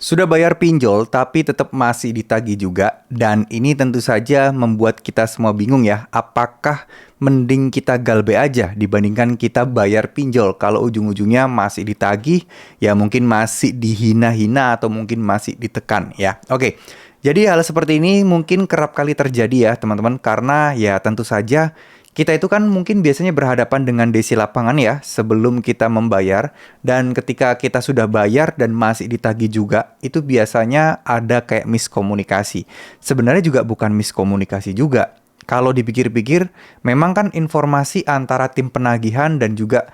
Sudah bayar pinjol tapi tetap masih ditagih juga, dan ini tentu saja membuat kita semua bingung ya, apakah mending kita galbe aja dibandingkan kita bayar pinjol kalau ujung-ujungnya masih ditagih, ya mungkin masih dihina-hina atau mungkin masih ditekan ya. Oke. Jadi hal seperti ini mungkin kerap kali terjadi ya teman-teman, karena ya tentu saja kita itu kan mungkin biasanya berhadapan dengan desi lapangan ya sebelum kita membayar, dan ketika kita sudah bayar dan masih ditagih juga, itu biasanya ada kayak miskomunikasi. Sebenarnya juga bukan miskomunikasi juga. Kalau dipikir-pikir, memang kan informasi antara tim penagihan dan juga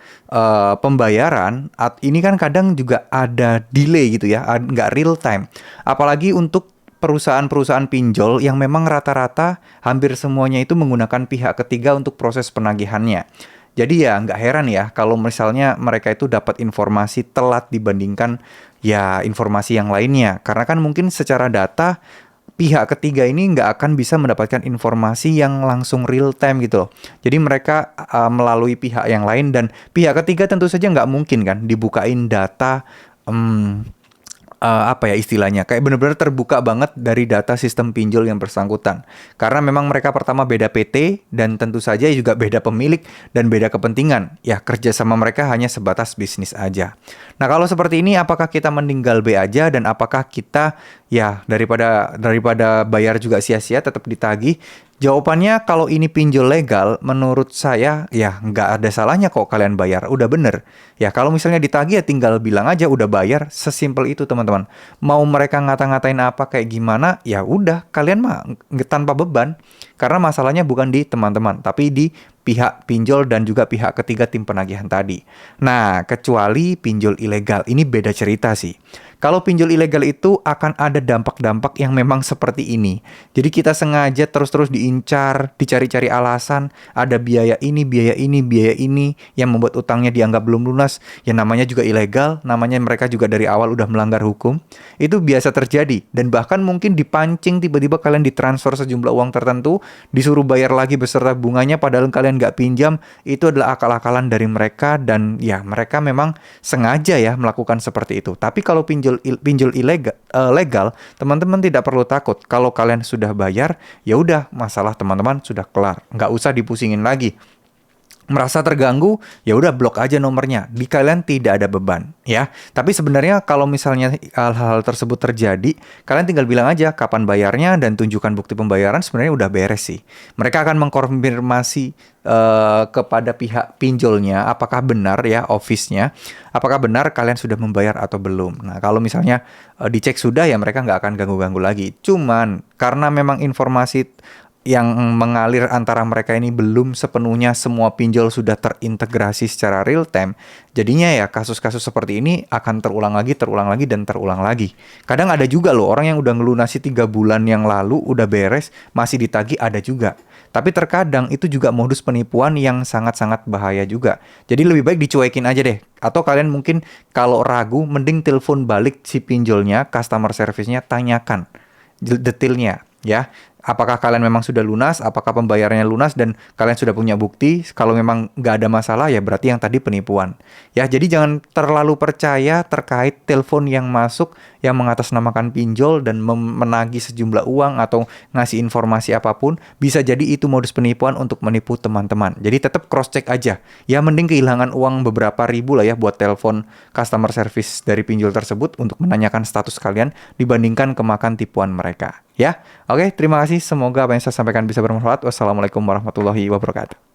pembayaran, ini kan kadang juga ada delay gitu ya, nggak real time. Apalagi untuk perusahaan-perusahaan pinjol yang memang rata-rata hampir semuanya itu menggunakan pihak ketiga untuk proses penagihannya. Jadi ya nggak heran ya kalau misalnya mereka itu dapat informasi telat dibandingkan ya informasi yang lainnya. Karena kan mungkin secara data pihak ketiga ini nggak akan bisa mendapatkan informasi yang langsung real time gitu loh. Jadi mereka melalui pihak yang lain, dan pihak ketiga tentu saja nggak mungkin kan dibukain data apa ya istilahnya, kayak benar-benar terbuka banget dari data sistem pinjol yang bersangkutan. Karena memang mereka pertama beda PT, dan tentu saja juga beda pemilik dan beda kepentingan. Ya kerja sama mereka hanya sebatas bisnis aja. Nah kalau seperti ini, apakah kita meninggal B aja, dan apakah kita ya daripada bayar juga sia-sia tetap ditagih? Jawabannya, kalau ini pinjol legal, menurut saya ya nggak ada salahnya kok kalian bayar, udah bener. Ya kalau misalnya ditagih ya tinggal bilang aja udah bayar, sesimpel itu teman-teman. Mau mereka ngata-ngatain apa kayak gimana, ya udah kalian mah tanpa beban. Karena masalahnya bukan di teman-teman, tapi di pihak pinjol dan juga pihak ketiga tim penagihan tadi. Nah, kecuali pinjol ilegal, ini beda cerita sih. Kalau pinjol ilegal itu akan ada dampak-dampak yang memang seperti ini. Jadi kita sengaja terus-terus diincar, dicari-cari alasan, ada biaya ini, biaya ini, biaya ini, yang membuat utangnya dianggap belum lunas. Ya namanya juga ilegal, namanya mereka juga dari awal udah melanggar hukum. Itu biasa terjadi, dan bahkan mungkin dipancing tiba-tiba kalian ditransfer sejumlah uang tertentu, disuruh bayar lagi beserta bunganya padahal kalian nggak pinjam. Itu adalah akal-akalan dari mereka, dan ya mereka memang sengaja ya melakukan seperti itu. Tapi kalau pinjol ilegal legal, teman-teman tidak perlu takut. Kalau kalian sudah bayar, ya udah, masalah teman-teman sudah kelar, nggak usah dipusingin lagi. Merasa terganggu, ya udah blok aja nomornya. Di kalian tidak ada beban, ya. Tapi sebenarnya kalau misalnya hal-hal tersebut terjadi, kalian tinggal bilang aja kapan bayarnya dan tunjukkan bukti pembayaran, sebenarnya udah beres sih. Mereka akan mengkonfirmasi kepada pihak pinjolnya apakah benar ya, office-nya, apakah benar kalian sudah membayar atau belum. Nah, kalau misalnya dicek sudah, ya mereka nggak akan ganggu-ganggu lagi. Cuman karena memang informasi yang mengalir antara mereka ini belum sepenuhnya semua pinjol sudah terintegrasi secara real time, jadinya ya kasus-kasus seperti ini akan terulang lagi, dan terulang lagi. Kadang ada juga loh orang yang udah ngelunasi 3 bulan yang lalu, udah beres, masih ditagih, ada juga. Tapi terkadang itu juga modus penipuan yang sangat-sangat bahaya juga. Jadi lebih baik dicuekin aja deh. Atau kalian mungkin kalau ragu, mending telepon balik si pinjolnya, customer service-nya, tanyakan detailnya ya. Apakah kalian memang sudah lunas, apakah pembayarannya lunas, dan kalian sudah punya bukti. Kalau memang nggak ada masalah, ya berarti yang tadi penipuan. Ya, jadi jangan terlalu percaya terkait telepon yang masuk yang mengatasnamakan pinjol dan menagih sejumlah uang atau ngasih informasi apapun. Bisa jadi itu modus penipuan untuk menipu teman-teman. Jadi tetap cross-check aja. Ya mending kehilangan uang beberapa ribu lah ya buat telepon customer service dari pinjol tersebut untuk menanyakan status kalian, dibandingkan kemakan tipuan mereka. Ya, oke, terima kasih. Semoga apa yang saya sampaikan bisa bermanfaat. Wassalamualaikum warahmatullahi wabarakatuh.